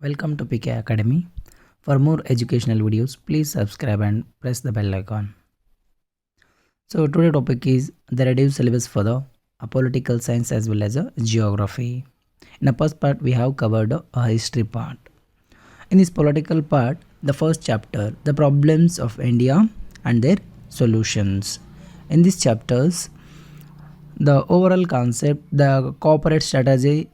Welcome to PK Academy. For more educational videos, please subscribe and press the bell icon. So today topic is the reduced syllabus for the political science as well as geography. In the first part, we have covered a history part. In this political part, the first chapter, the problems of India and their solutions. In these chapters, the overall concept, the corporate strategy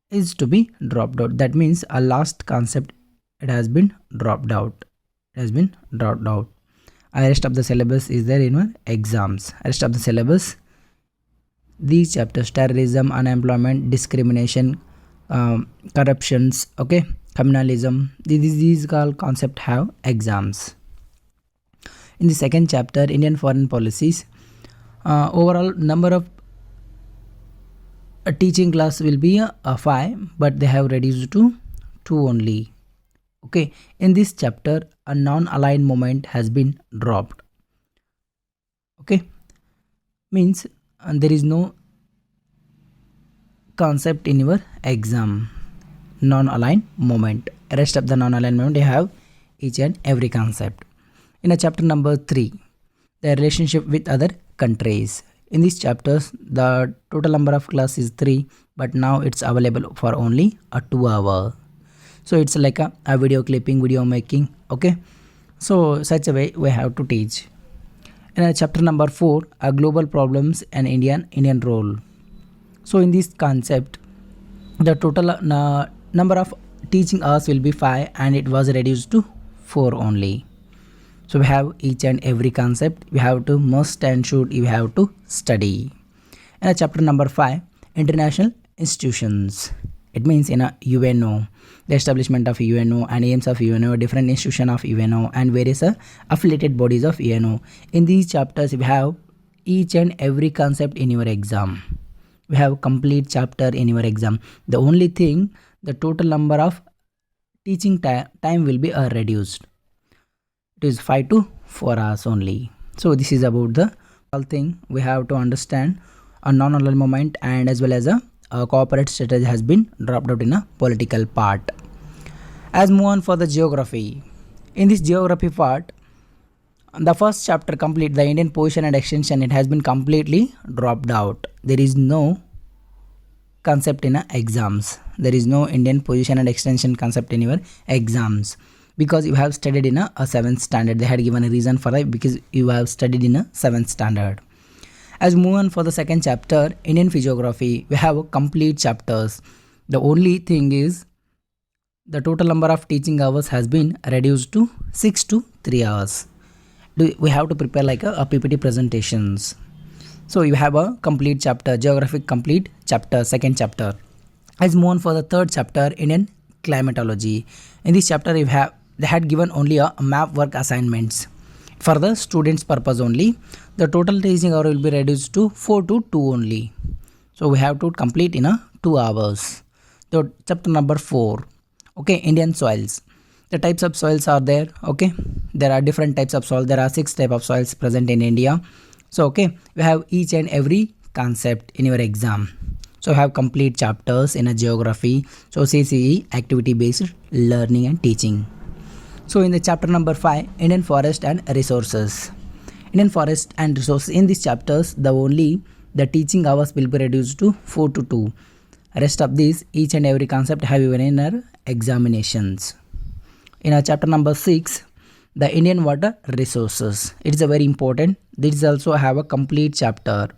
is to be dropped out. That means a last concept it has been dropped out. It has been dropped out. Rest of the syllabus is there in your exams. Rest of the syllabus, these chapters: terrorism, unemployment, discrimination, corruptions, okay, communalism. These all concept have exams. In the second chapter, Indian foreign policies, overall number of a teaching class will be a 5, but they have reduced to 2 only. Okay, in this chapter a non-aligned moment has been dropped. Okay, means there is no concept in your exam. Non-aligned moment, rest of the non-aligned moment you have each and every concept. In a chapter number 3, the relationship with other countries. In these chapters, the total number of class is 3, but now it's available for only a 2 hour. So it's like a video clipping, video making. Okay, so such a way we have to teach. In chapter number 4, global problems and Indian role. So in this concept, the total number of teaching hours will be 5, and it was reduced to 4 only. So we have each and every concept. We have to must and should you have to study. In chapter number 5, international institutions. It means in a UNO, the establishment of UNO and aims of UNO, different institution of UNO, and various affiliated bodies of UNO. In these chapters, we have each and every concept in your exam. We have complete chapter in your exam. The only thing, the total number of teaching time will be reduced. It is 5 to 4 hours only. So this is about the whole thing. We have to understand a non-aligned moment, and as well as a corporate strategy has been dropped out in a political part. As move on for the geography. In this geography part, the first chapter complete, the Indian position and extension, it has been completely dropped out. There is no concept in exams. There is no Indian position and extension concept in your exams, because you have studied in a 7th standard. They had given a reason for that, because you have studied in a 7th standard. As we move on for the second chapter, Indian physiography, we have complete chapters. The only thing is the total number of teaching hours has been reduced to 6 to 3 hours. We have to prepare like a PPT presentations. So you have a complete chapter, geographic complete chapter, second chapter. As we move on for the third chapter, Indian climatology. In this chapter they had given only a map work assignments for the students purpose only. The total teaching hour will be reduced to 4 to 2 only. So we have to complete in a 2 hours. So chapter number 4, okay, Indian soils. The types of soils are there. Okay, there are different types of soil. There are 6 types of soils present in India. So okay, we have each and every concept in your exam. So have complete chapters in a geography. So CCE, activity based learning and teaching. So in the chapter number 5, Indian forest and resources. Indian forest and resources. In these chapters, the teaching hours will be reduced to 4 to 2. Rest of these, each and every concept have even in our examinations. In our chapter number 6, the Indian water resources. It is a very important. This also have a complete chapter.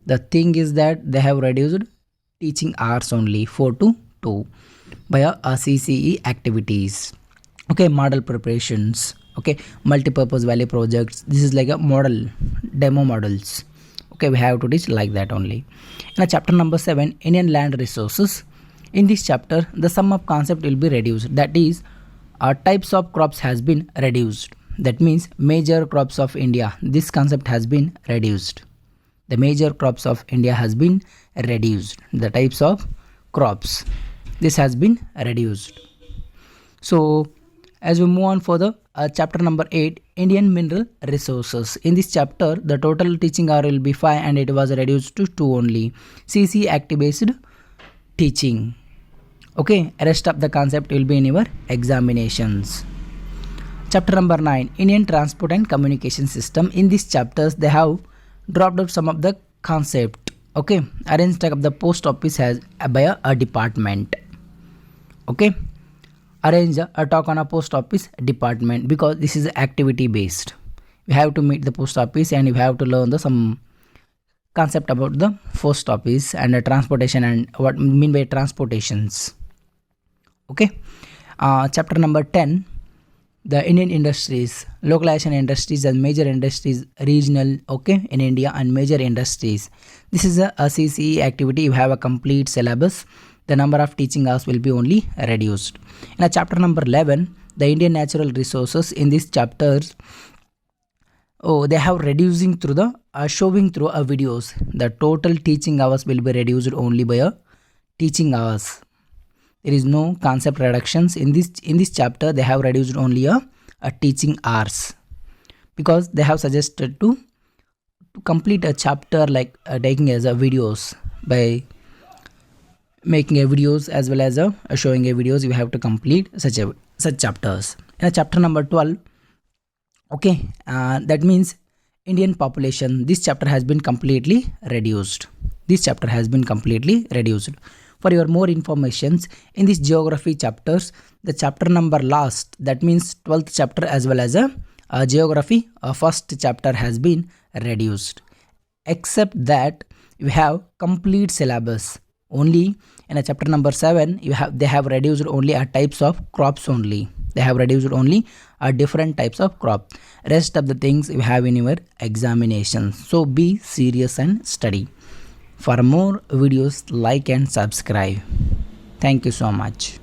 The thing is that they have reduced teaching hours only 4 to 2 by a CCE activities. Okay, model preparations. Okay, multi-purpose value projects. This is like a model, demo models. Okay, we have to teach like that only. In chapter number 7, Indian land resources. In this chapter, the sum of concept will be reduced. That is, types of crops has been reduced. That means major crops of India. This concept has been reduced. The major crops of India has been reduced. The types of crops, this has been reduced. So as we move on for the chapter number 8, Indian mineral resources. In this chapter, the total teaching hour will be 5, and it was reduced to 2 only. CC active based teaching. Okay, rest of the concept will be in your examinations. Chapter number 9, Indian Transport and Communication System. In these chapters, they have dropped out some of the concept. Okay, arrange type of the post office has by a department. Okay, arrange a talk on a post office department, because this is activity based. You have to meet the post office and you have to learn the some concept about the post office and the transportation and what mean by transportations. Okay, chapter number 10, the Indian industries, localization industries and major industries, regional, okay, in India, and major industries. This is a CCE activity. You have a complete syllabus. The number of teaching hours will be only reduced. In a chapter number 11, the Indian natural resources. In these chapters, they have reducing through the showing through a videos. The total teaching hours will be reduced only by a teaching hours. There is no concept reductions in this chapter. They have reduced only a teaching hours, because they have suggested to complete a chapter like taking as a videos. By making a videos as well as a showing a videos, you have to complete such chapters. In a chapter number 12, okay, that means Indian population. This chapter has been completely reduced. For your more informations in these geography chapters, the chapter number last, that means 12th chapter as well as a geography first chapter has been reduced, except that you have complete syllabus. Only in a chapter number 7, they have reduced only a types of crops only. They have reduced only a different types of crop. Rest of the things you have in your examinations. So be serious and study. For more videos, like and subscribe. Thank you so much.